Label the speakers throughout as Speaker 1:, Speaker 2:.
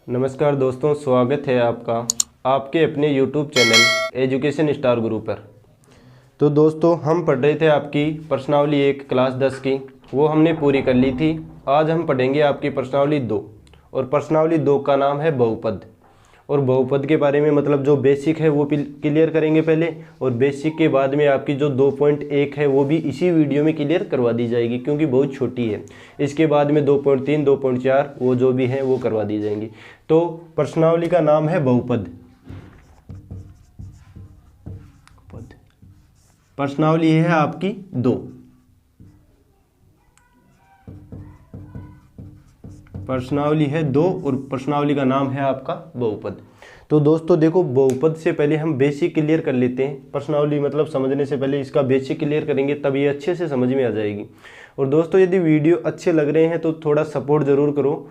Speaker 1: नमस्कार दोस्तों, स्वागत है आपका आपके अपने YouTube चैनल एजुकेशन स्टार गुरु पर। तो दोस्तों, हम पढ़ रहे थे आपकी प्रश्नावली 1 क्लास 10 की, वो हमने पूरी कर ली थी। आज हम पढ़ेंगे आपकी प्रश्नावली 2, और प्रश्नावली 2 का नाम है बहुपद। और बहुपद के बारे में मतलब जो बेसिक है वो क्लियर करेंगे पहले, और बेसिक के बाद में आपकी जो 2.1 है वो भी इसी वीडियो में क्लियर करवा दी जाएगी, क्योंकि बहुत छोटी है। इसके बाद में 2.3, 2.4 वो जो भी हैं वो करवा दी जाएंगी। तो प्रश्नावली का नाम है बहुपद। प्रश्नावली है आपकी 2। प्रश्नावली है 2 और प्रश्नावली का नाम है आपका बहुपद। तो दोस्तों देखो, बहुपद से पहले हम बेसिक क्लियर कर लेते हैं। प्रश्नावली मतलब समझने से पहले इसका बेसिक क्लियर करेंगे, तब ये अच्छे से समझ में आ जाएगी। और दोस्तों, यदि वीडियो अच्छे लग रहे हैं तो थोड़ा सपोर्ट जरूर करो।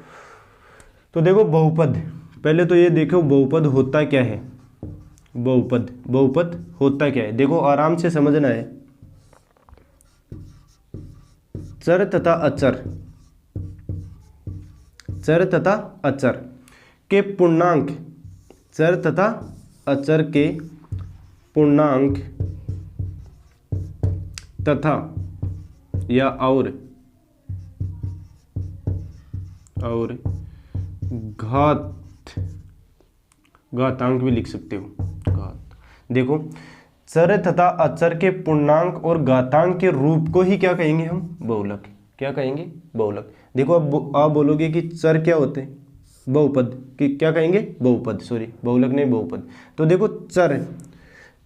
Speaker 1: तो देखो, बहुपद, पहले तो ये देखो बहुपद होता क्या है। बहुपद होता क्या है, देखो आराम से समझना है। चर तथा अचर, चर तथा अचर के पूर्णांक, चर तथा अचर के पूर्णांक तथा या और घातांक भी लिख सकते हो। घात, देखो चर तथा अचर के पूर्णांक और घातांक के रूप को ही क्या कहेंगे हम? बहुलक। क्या कहेंगे? बहुलक। देखो अब आप बोलोगे कि चर क्या होते हैं? बहुपद। कि क्या कहेंगे? बहुपद, सॉरी बहुलक नहीं, बहुपद। तो देखो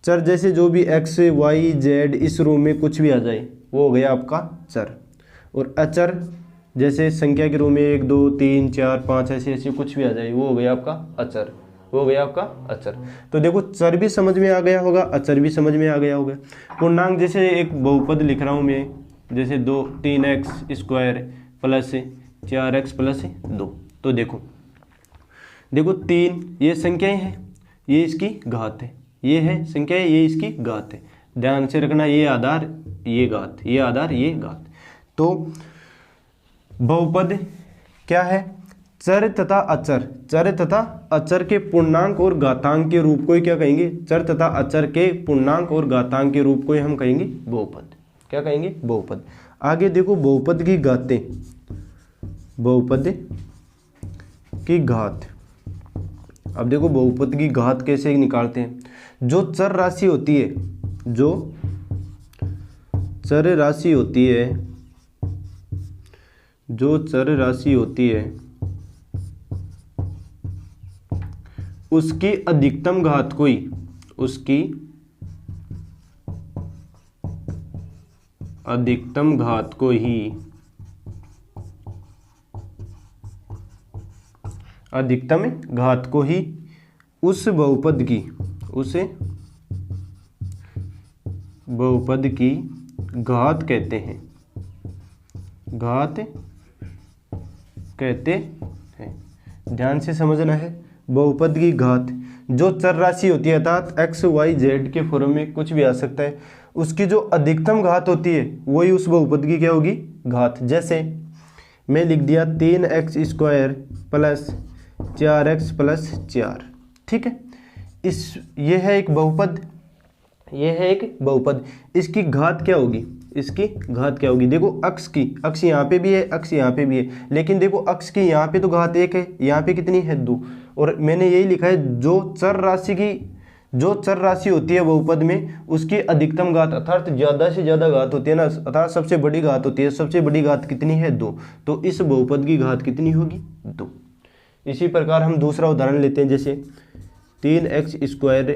Speaker 1: चर जैसे जो भी x, y, z इस रूप में कुछ भी आ जाए वो हो गया आपका चर। और अचर जैसे संख्या के रूप में 1, 2, 3, 4, 5 ऐसे कुछ भी आ जाए वो हो गया आपका अचर, वो हो गया आपका अचर। तो देखो, चर भी समझ में आ गया होगा, अचर भी समझ में आ गया होगा। पूर्णांक जैसे एक बहुपद लिख रहा हूँ मैं, जैसे 3x² प्लस 4x प्लस 2। तो देखो 3 ये संख्याएं हैं, ये इसकी घात है, ये है संख्या है, ये इसकी घात है। ध्यान से रखना, ये आधार ये घात, ये आधार ये घात। तो बहुपद क्या है? चर तथा अचर, चर तथा अचर के पूर्णांक और घातांक के रूप को ही क्या कहेंगे? चर तथा अचर के पूर्णांक और घातांक के रूप को ही हम कहेंगे बहुपद। क्या कहेंगे? बहुपद। आगे देखो बहुपद की घातें, बहुपद की घात। अब देखो बहुपद की घात कैसे निकालते हैं। जो चर राशि होती है, जो चर राशि होती है, जो चर राशि होती है उसकी अधिकतम घात को ही, उसकी अधिकतम घात को ही, अधिकतम घात को ही उस बहुपद की, उस बहुपद की घात कहते हैं, घात कहते हैं। ध्यान से समझना है, बहुपद की घात जो चर राशि होती है, अर्थात x, y, z के फॉर्म में कुछ भी आ सकता है, उसकी जो अधिकतम घात होती है वही उस बहुपद की क्या होगी? घात। जैसे मैं लिख दिया 3x² प्लस 4x प्लस 4, ठीक है। ये है एक बहुपद, ये है एक बहुपद। इसकी घात क्या होगी? इसकी घात क्या होगी? देखो अक्ष की, अक्ष यहाँ पे भी है, अक्ष यहाँ पे भी है, लेकिन देखो अक्ष की यहाँ पे तो घात 1 है, यहाँ पे कितनी है? 2। और मैंने यही लिखा है, जो चर राशि होती है बहुपद में उसकी अधिकतम घात, अर्थात ज़्यादा से ज़्यादा घात होती है ना, अर्थात सबसे बड़ी घात होती है, सबसे बड़ी घात कितनी है? 2। तो इस बहुपद की घात कितनी होगी? 2। इसी प्रकार हम दूसरा उदाहरण लेते हैं, जैसे 3x²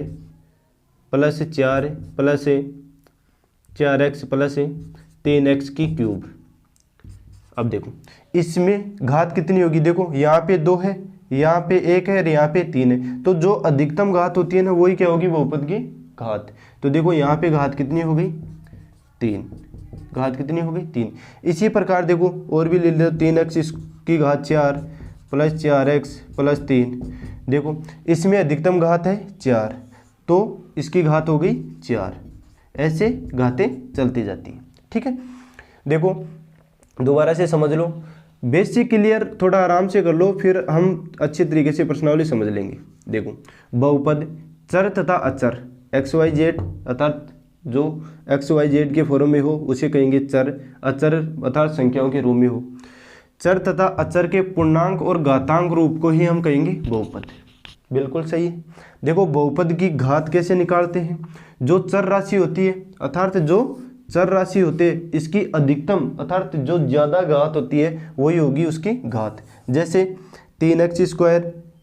Speaker 1: plus 4 plus 4x plus 3x³। अब देखो इसमें घात कितनी होगी? देखो यहाँ पे 2 है, यहाँ पे 1 है और यहाँ पे 3 है। तो जो अधिकतम घात होती है ना वही क्या होगी? बहुपद की घात। तो देखो यहाँ पे घात कितनी हो गई? 3। घात कितनी हो गई? 3। इसी प्रकार देखो और भी ले लो, 3x की घात 4 प्लस 4x प्लस 3। देखो इसमें अधिकतम घात है 4, तो इसकी घात हो गई 4। ऐसे घातें चलती जाती हैं, ठीक है। देखो दोबारा से समझ लो, बेसिक क्लियर थोड़ा आराम से कर लो, फिर हम अच्छे तरीके से प्रश्नावली समझ लेंगे। देखो बहुपद चर तथा अचर एक्स वाई जेड अर्थात जो एक्स वाई जेड के फॉर्म में हो उसे कहेंगे चर, अचर अर्थात संख्याओं के रूप में हो। चर तथा अचर के पूर्णांक और घातांक रूप को ही हम कहेंगे बहुपद। बिल्कुल सही है। देखो बहुपद की घात कैसे निकालते हैं, जो चर राशि होती है अर्थात जो चर राशि होते हैं इसकी अधिकतम अर्थात जो ज़्यादा घात होती है वही होगी उसकी घात। जैसे 3x²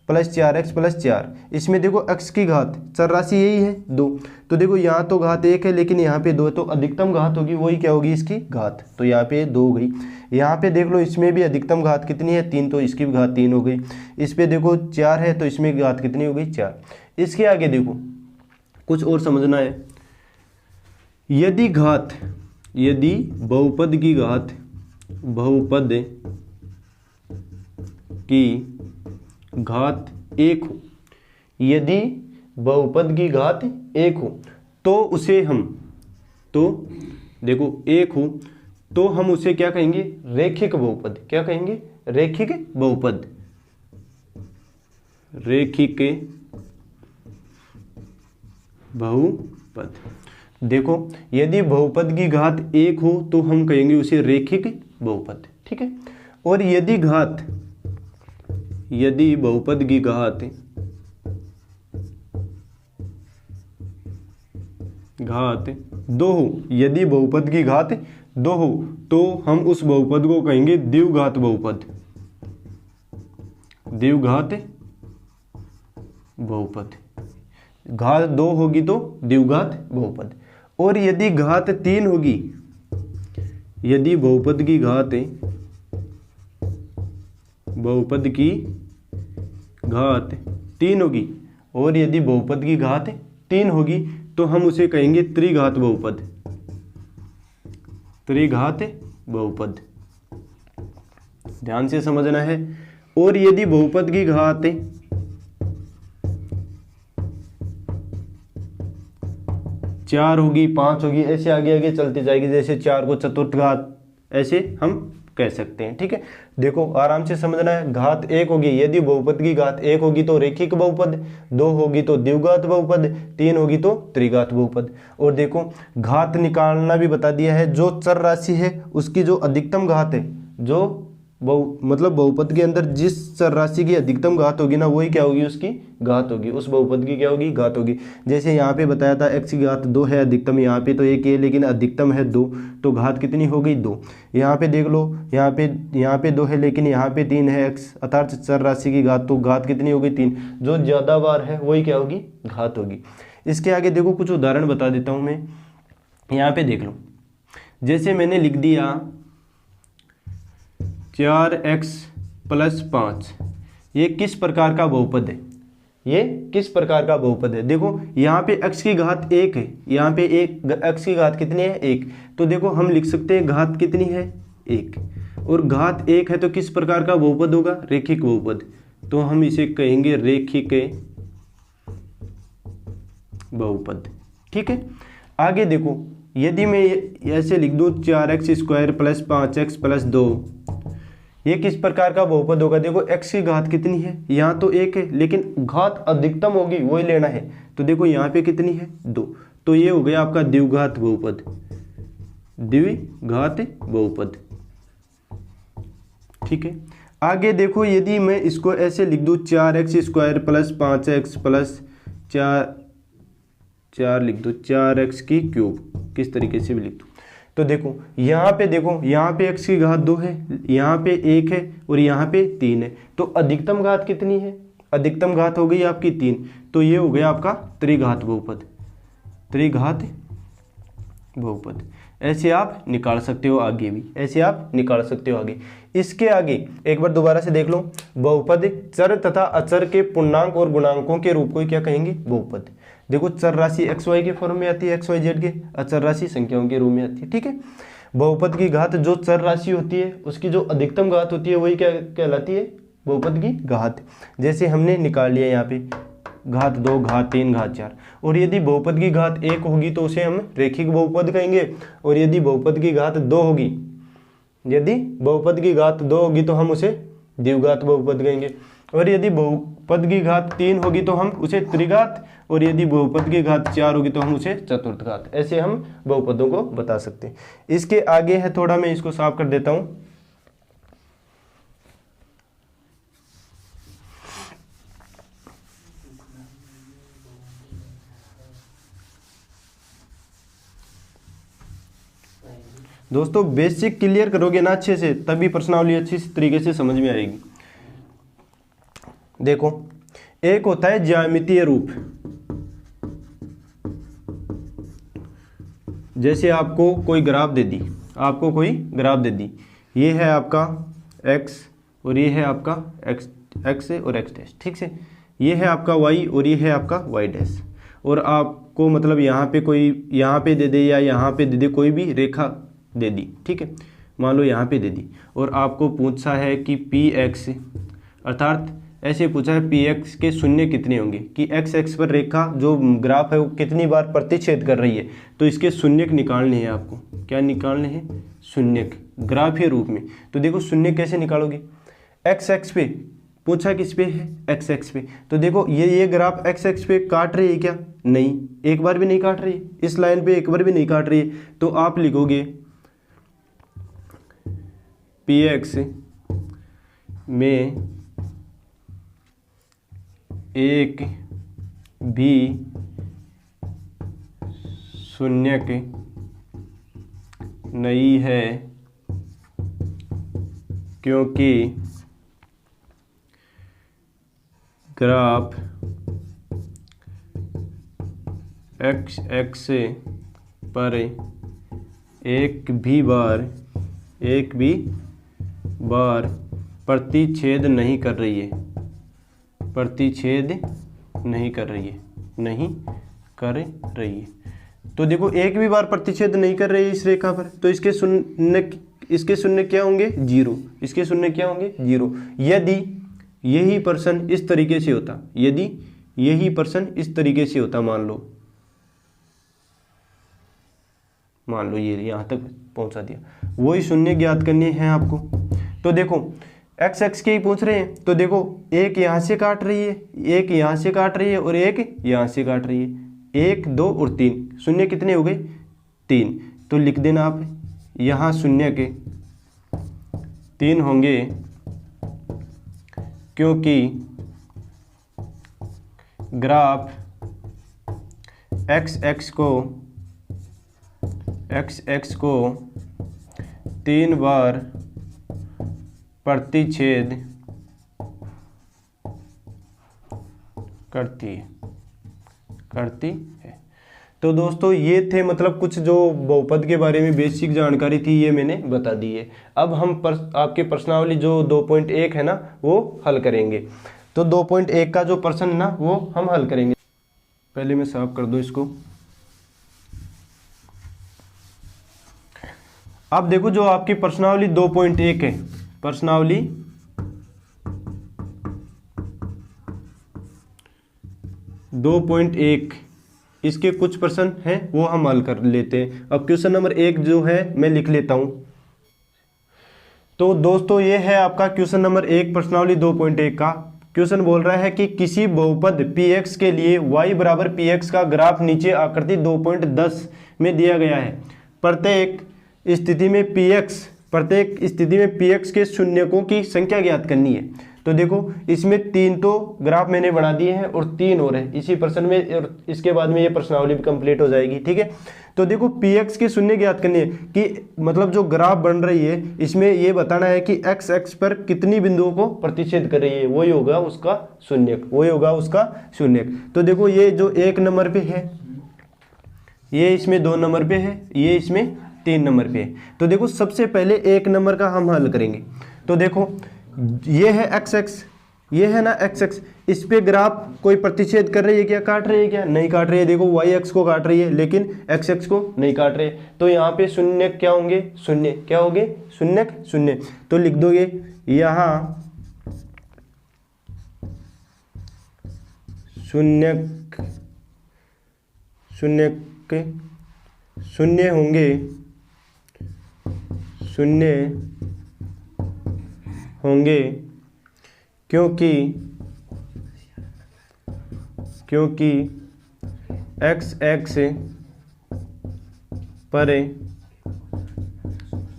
Speaker 1: प्लस 4x प्लस 4, इसमें देखो x की घात चर राशि यही है 2, तो देखो यहाँ तो घात 1 है लेकिन यहाँ पे 2 है, तो अधिकतम घात होगी वही क्या होगी इसकी घात, तो यहाँ पे 2 हो गई। यहाँ पे देख लो इसमें भी अधिकतम घात कितनी है 3, तो इसकी भी घात 3 हो गई। इस पे देखो 4 है तो इसमें घात कितनी हो गई 4। इसके आगे देखो कुछ और समझना है, यदि बहुपद की घात एक हो, यदि बहुपद की घात 1 हो तो उसे हम देखो 1 हो तो हम उसे क्या कहेंगे रेखिक बहुपद। क्या कहेंगे रेखिक बहुपद। देखो यदि बहुपद की घात 1 हो तो हम कहेंगे उसे रेखिक बहुपद, ठीक है। और यदि बहुपद की घात 2 हो, यदि बहुपद की घात 2 हो तो हम उस बहुपद को कहेंगे द्विघात बहुपद। घात 2 होगी तो द्विघात बहुपद। और यदि घात 3 होगी, यदि बहुपद की घात 3 होगी और यदि बहुपद की घात 3 होगी तो हम उसे कहेंगे त्रिघात बहुपद। ध्यान से समझना है। और यदि बहुपद की घात 4 होगी 5 होगी ऐसे आगे आगे चलती जाएगी, जैसे 4 को चतुर्थ घात ऐसे हम कह सकते हैं, ठीक है। देखो आराम से समझना है। घात 1 होगी, यदि बहुपद की घात 1 होगी तो रेखिक बहुपद, 2 होगी तो द्विघात बहुपद, 3 होगी तो त्रिघात बहुपद। और देखो घात निकालना भी बता दिया है, जो चर राशि है उसकी जो अधिकतम घात है, जो मतलब बहुपद के अंदर जिस चर राशि की अधिकतम घात होगी ना वही क्या होगी उसकी घात होगी, उस बहुपद की क्या होगी घात होगी। जैसे यहाँ पे बताया था x की घात 2 है अधिकतम, यहाँ पे तो 1 है लेकिन अधिकतम है 2, तो घात कितनी हो गई 2। यहाँ पे देख लो यहाँ पे 2 है लेकिन यहाँ पे 3 है x, अर्थात चर राशि की घात, तो घात कितनी हो गई 3। जो ज़्यादा बार है वही क्या होगी घात होगी। इसके आगे देखो कुछ उदाहरण बता देता हूँ मैं। यहाँ पे देख लो, जैसे मैंने लिख दिया 4x प्लस 5, ये किस प्रकार का बहुपद है, ये किस प्रकार का बहुपद है। देखो यहाँ पे x की घात 1 है, यहाँ पे x की घात कितनी है 1, तो देखो हम लिख सकते हैं घात कितनी है 1, और घात 1 है तो किस प्रकार का बहुपद होगा रेखिक बहुपद, तो हम इसे कहेंगे रेखिक बहुपद, ठीक है। आगे देखो यदि मैं ऐसे लिख दूँ 4x² प्लस 5x प्लस 2, ये किस प्रकार का बहुपद होगा। देखो x की घात कितनी है, यहाँ तो 1 है लेकिन घात अधिकतम होगी वही लेना है, तो देखो यहाँ पे कितनी है 2, तो ये हो गया आपका द्विघात बहुपद, ठीक है। आगे देखो यदि मैं इसको ऐसे लिख दूँ 4x² प्लस 5x प्लस 4 लिख दूँ 4x³ किस तरीके से भी लिख दूँ, तो देखो यहाँ पे x की घात 2 है, यहाँ पे 1 है और यहाँ पे 3 है, तो अधिकतम घात कितनी है, अधिकतम घात हो गई आपकी 3, तो ये हो गया आपका त्रिघात बहुपद। ऐसे आप निकाल सकते हो आगे भी, ऐसे आप निकाल सकते हो आगे। इसके आगे एक बार दोबारा से देख लो, बहुपद चर तथा अचर के पूर्णांक और गुणांकों के रूप को क्या कहेंगे बहुपद। देखो चर राशि एक्स वाई के फॉर्म में आती है, एक्स वाई जेड के, अचर राशि संख्याओं के रूप में आती है, ठीक है। बहुपद की घात जो चर राशि होती है उसकी जो अधिकतम घात होती है वही क्या कहलाती है बहुपद की घात। जैसे हमने निकाल लिया यहाँ पे घात 2 घात 3 घात 4, और यदि बहुपद की घात 1 होगी तो उसे हम रेखिक बहुपद कहेंगे, और यदि बहुपद की घात 2 होगी यदि बहुपद की घात 2 होगी तो हम उसे द्विघात बहुपद कहेंगे, और यदि बहुपद की घात 3 होगी तो हम उसे त्रिघात, और यदि बहुपद की घात 4 होगी तो हम उसे चतुर्थ घात। ऐसे हम बहुपदों को बता सकते हैं। इसके आगे है थोड़ा, मैं इसको साफ कर देता हूं। दोस्तों बेसिक क्लियर करोगे ना अच्छे से, तभी प्रश्नावली अच्छी तरीके से समझ में आएगी। देखो, एक होता है ज्यामितीय रूप। जैसे आपको कोई ग्राफ दे दी, ये है आपका x और ये है आपका x और x डैश, ठीक से। ये है आपका y और ये है आपका y डैश, और आपको मतलब यहाँ पे दे दे या यहाँ पे दे दे, कोई भी रेखा दे दी, ठीक है। मान लो यहाँ पे दे दी, और आपको पूछा है कि px, अर्थात ऐसे पूछा है px के शून्य कितने होंगे, कि x एक्स पर रेखा जो ग्राफ है वो कितनी बार प्रतिच्छेद कर रही है, तो इसके शून्यक निकालने हैं आपको। क्या निकालने हैं? शून्यक, ग्राफीय रूप में। तो देखो शून्य कैसे निकालोगे? x एक्स पे पूछा, किस पे है? x एक्स पे। तो देखो ये ग्राफ x एक्स पे काट रही है क्या? नहीं, एक बार भी नहीं काट रही है, इस लाइन पे एक बार भी नहीं काट रही है। तो आप लिखोगे px में एक भी शून्यक नहीं है, क्योंकि ग्राफ x एक्स पर एक भी बार प्रतिच्छेद नहीं कर रही है, तो देखो एक भी बार प्रतिच्छेद नहीं कर रही है इस रेखा पर, तो इसके शून्य क्या होंगे? 0। इसके शून्य क्या होंगे? 0। यदि यही प्रश्न इस तरीके से होता, मान लो ये यहाँ तक पहुँचा दिया, वही शून्य ज्ञात करने हैं आपको। तो देखो x एक्स के ही पूछ रहे हैं, तो देखो एक यहाँ से काट रही है, एक यहाँ से काट रही है, और एक यहाँ से काट रही है। 1, 2 और 3, शून्य कितने हो गए? 3। तो लिख देना आप, यहाँ शून्य के 3 होंगे, क्योंकि ग्राफ x एक्स को 3 बार प्रतिच्छेद करती है। तो दोस्तों ये थे मतलब कुछ जो बहुपद के बारे में बेसिक जानकारी थी, ये मैंने बता दी है। अब हम आपके प्रश्नावली जो 2.1 है ना वो हल करेंगे। तो 2.1 का जो प्रश्न है ना वो हम हल करेंगे। पहले मैं साफ कर दूं इसको। अब देखो जो आपकी प्रश्नावली 2.1 है, प्रश्नावली 2.1, इसके कुछ प्रश्न हैं वो हम हल कर लेते हैं। अब क्वेश्चन नंबर 1 जो है मैं लिख लेता हूं। तो दोस्तों ये है आपका क्वेश्चन नंबर 1 प्रश्नावली 2.1 का। क्वेश्चन बोल रहा है कि किसी बहुपद px के लिए y बराबर px का ग्राफ नीचे आकृति 2.10 में दिया गया है। प्रत्येक स्थिति में px के शून्यकों की संख्या ज्ञात करनी है। तो देखो इसमें 3 तो ग्राफ मैंने बना दिए हैं और 3 और है इसी प्रश्न में, और इसके बाद में ये प्रश्नावली भी कंप्लीट हो जाएगी, ठीक है। तो देखो px के शून्य ज्ञात करनी है, कि मतलब जो ग्राफ बन रही है इसमें ये बताना है कि x एक्स पर कितनी बिंदुओं को प्रतिच्छेद कर रही है, वही होगा उसका शून्यक। तो देखो ये जो 1 नंबर पे है, ये इसमें 2 नंबर पे है, ये इसमें 3 नंबर पे है। तो देखो सबसे पहले 1 नंबर का हम हल करेंगे। तो देखो ये है x एक्स, ये है ना x एक्स, इस पे ग्राफ कोई प्रतिच्छेद कर रही है क्या? काट रही है क्या? नहीं काट रही है। देखो y एक्स को काट रही है लेकिन x एक्स को नहीं काट रही है। तो यहाँ पे शून्य क्या होंगे? शून्य। तो लिख दोगे यहाँ शून्य होंगे, शून्य होंगे क्योंकि एक्स एक्स पर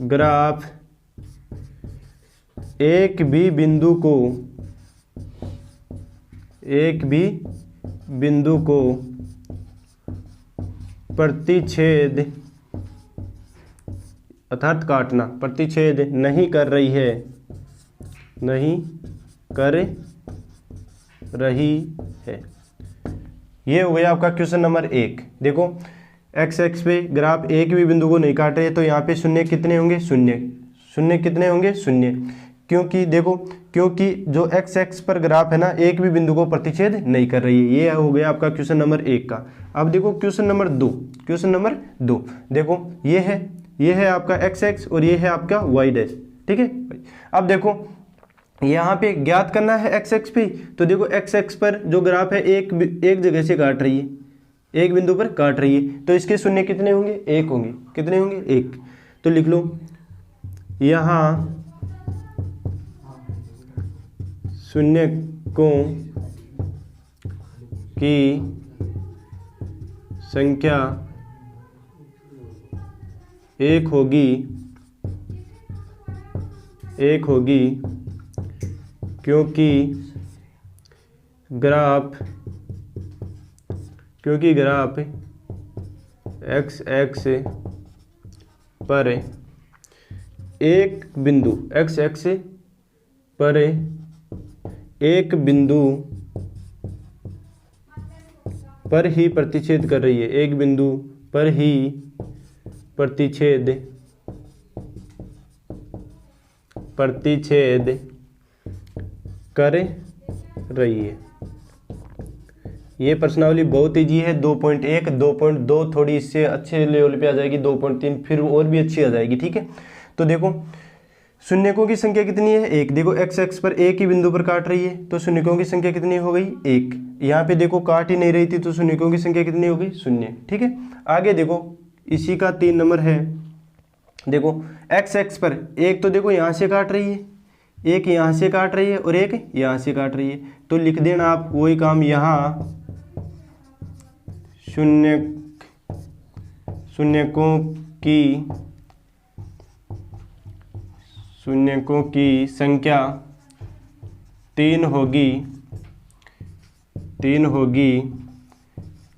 Speaker 1: ग्राफ एक भी बिंदु को प्रतिच्छेद अर्थात काटना प्रतिच्छेद नहीं कर रही है। ये हो गया आपका क्वेश्चन नंबर 1। देखो एक्स एक्स पे ग्राफ एक भी बिंदु को नहीं काट रहे है, तो यहाँ पे शून्य कितने होंगे, शून्य कितने होंगे, शून्य। क्योंकि देखो, क्योंकि जो एक्स एक्स पर ग्राफ है ना, एक भी बिंदु को प्रतिच्छेद नहीं कर रही है। ये हो गया आपका क्वेश्चन नंबर 1 का। अब देखो क्वेश्चन नंबर 2, देखो ये है आपका एक्स एक्स और ये है आपका वाई डैश, ठीक है। अब देखो यहाँ पे ज्ञात करना है एक्स एक्स पे, तो देखो एक्स एक्स पर जो ग्राफ है एक जगह से काट रही है, एक बिंदु पर काट रही है, तो इसके शून्य कितने होंगे, 1 होंगे। कितने होंगे, 1। तो लिख लो यहाँ शून्यकों की संख्या 1 होगी क्योंकि ग्राफ एक्स एक्स पर एक बिंदु एक्स एक्स पर एक बिंदु पर ही प्रतिच्छेद कर रही है, एक बिंदु पर ही प्रतिच्छेद कर रही है। ये प्रश्नावली बहुत ईजी है। 2.1, 2.2 थोड़ी इससे अच्छे लेवल पे आ जाएगी, 2.3 फिर और भी अच्छी आ जाएगी, ठीक है। तो देखो शून्यकों की संख्या कितनी है, 1। देखो एक्स एक्स पर एक ही बिंदु पर काट रही है, तो शून्यकों की संख्या कितनी हो गई, 1। यहाँ पे देखो काट ही नहीं रही थी, तो शून्यकों की संख्या कितनी हो गई, 0, ठीक है। आगे देखो इसी का 3 नंबर है। देखो एक्स एक्स पर एक तो देखो यहाँ से काट रही है, एक यहाँ से काट रही है और एक यहाँ से काट रही है, तो लिख देना आप वही काम यहाँ शून्यकों की संख्या 3 होगी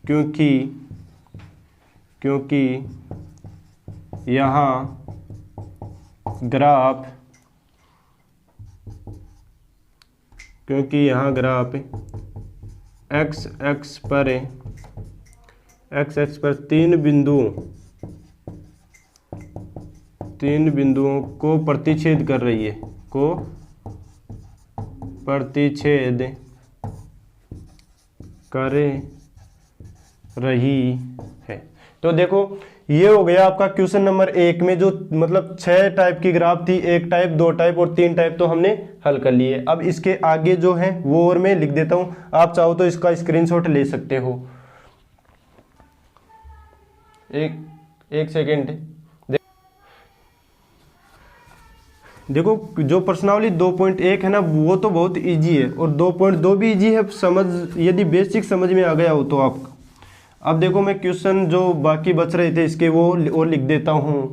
Speaker 1: क्योंकि यहाँ ग्राफ एक्स एक्स पर 3 बिंदुओं को प्रतिच्छेद कर रही है, तो देखो ये हो गया आपका क्वेश्चन नंबर 1 में, जो मतलब 6 टाइप की ग्राफ थी, 1 टाइप, 2 टाइप और 3 टाइप तो हमने हल कर लिए। अब इसके आगे जो है वो और मैं लिख देता हूं, आप चाहो तो इसका स्क्रीनशॉट ले सकते हो। एक सेकेंड। देखो जो प्रश्नावली 2.1 है ना, वो तो बहुत इजी है, और 2.2 भी इजी है समझ, यदि बेसिक समझ में आ गया हो तो आपका। अब देखो मैं क्वेश्चन जो बाकी बच रहे थे इसके वो और लिख देता हूं।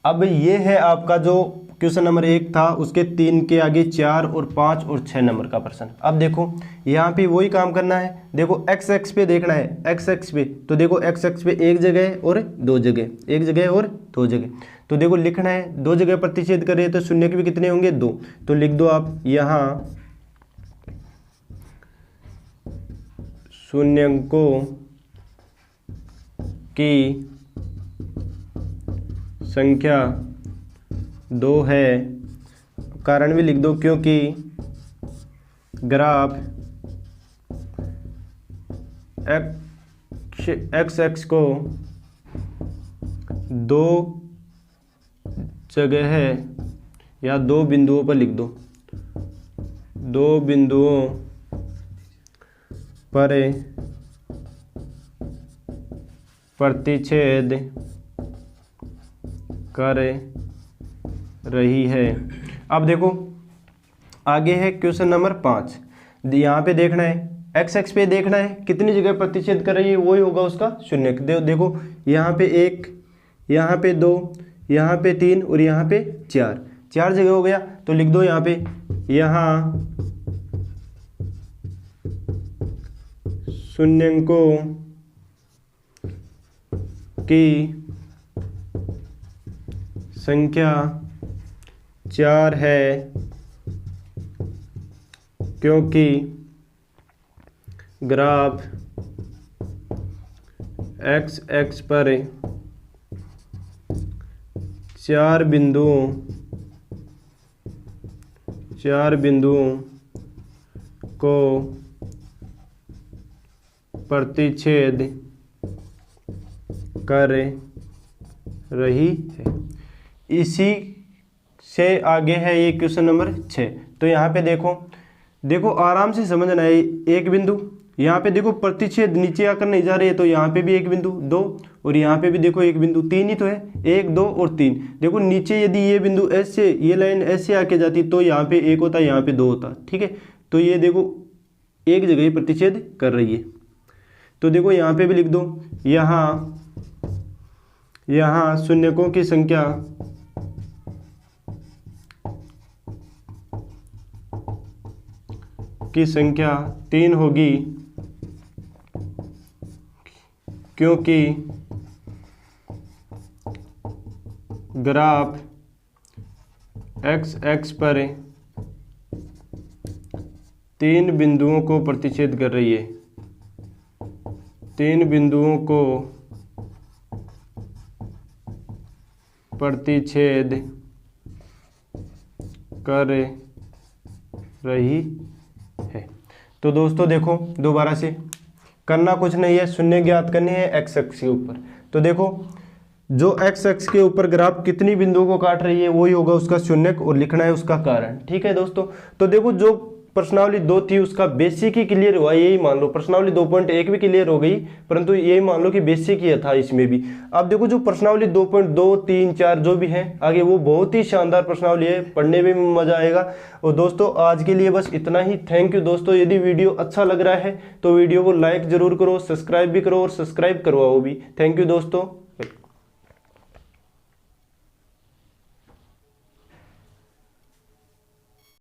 Speaker 1: अब ये है आपका जो क्वेश्चन नंबर 1 था, उसके 3 के आगे 4 और 5 और 6 नंबर का प्रश्न। अब देखो यहाँ पे वही काम करना है। देखो एक्स एक्स पे देखना है, एक्स एक्स पे, तो देखो एक्स एक्स पे एक जगह और 2 जगह, एक जगह और 2 जगह, तो देखो लिखना है 2 जगह प्रतिच्छेद करें तो शून्य के भी कितने होंगे, 2। तो लिख दो आप यहाँ शून्यकों की संख्या 2 है। कारण भी लिख दो, क्योंकि ग्राफ एक्स एक्स को 2 जगह है या 2 बिंदुओं पर लिख दो, 2 बिंदुओं पर प्रतिच्छेद कर रही है। अब देखो आगे है क्वेश्चन नंबर 5। यहाँ पे देखना है एक्स एक्स पे देखना है कितनी जगह प्रतिच्छेद कर रही है, वही होगा उसका शून्यक। देखो यहाँ पे 1, यहाँ पे 2, यहाँ पे 3 और यहाँ पे 4 जगह हो गया। तो लिख दो यहाँ पे, यहाँ शून्यकों की संख्या 4 है क्योंकि ग्राफ एक्स एक्स पर 4 बिंदुओं को प्रतिच्छेद कर रही है। इसी से आगे है ये क्वेश्चन नंबर 6। तो यहाँ पे देखो आराम से समझना है। एक बिंदु यहाँ पे देखो प्रतिच्छेद नीचे आकर नहीं जा रही है, तो यहाँ पे भी एक बिंदु 2 और यहाँ पे भी देखो एक बिंदु 3 ही तो है, 1 2 और 3। देखो नीचे यदि ये बिंदु ऐसे, ये लाइन ऐसे आके जाती तो यहाँ पे 1 होता, यहाँ पे 2 होता, ठीक है। तो ये देखो एक जगह ही प्रतिच्छेद कर रही है। तो देखो यहाँ पे भी लिख दो, यहाँ शून्यकों की संख्या की संख्या 3 होगी क्योंकि ग्राफ एक्स एक्स पर 3 बिंदुओं को प्रतिच्छेद कर रही है। 3 बिंदुओं को प्रतिच्छेद कर रही है। तो दोस्तों देखो दोबारा से करना कुछ नहीं है, शून्य ज्ञात करने हैं एक्स एक्स के ऊपर। तो देखो जो एक्स एक्स के ऊपर ग्राफ कितनी बिंदुओं को काट रही है वही होगा उसका शून्यक और लिखना है उसका कारण, ठीक है दोस्तों। तो देखो जो प्रश्नावली 2 थी उसका बेसिक ही क्लियर हुआ, यही मान लो। प्रश्नावली 2.1 भी क्लियर हो गई, परंतु यही मान लो कि बेसिक ही था इसमें भी। अब देखो जो प्रश्नावली 2.2 3 4 जो भी है आगे, वो बहुत ही शानदार प्रश्नावली है, पढ़ने में भी मजा आएगा। और दोस्तों आज के लिए बस इतना ही। थैंक यू दोस्तों। यदि वीडियो अच्छा लग रहा है तो वीडियो को लाइक जरूर करो, सब्सक्राइब भी करो और सब्सक्राइब करवाओ भी। थैंक यू दोस्तों।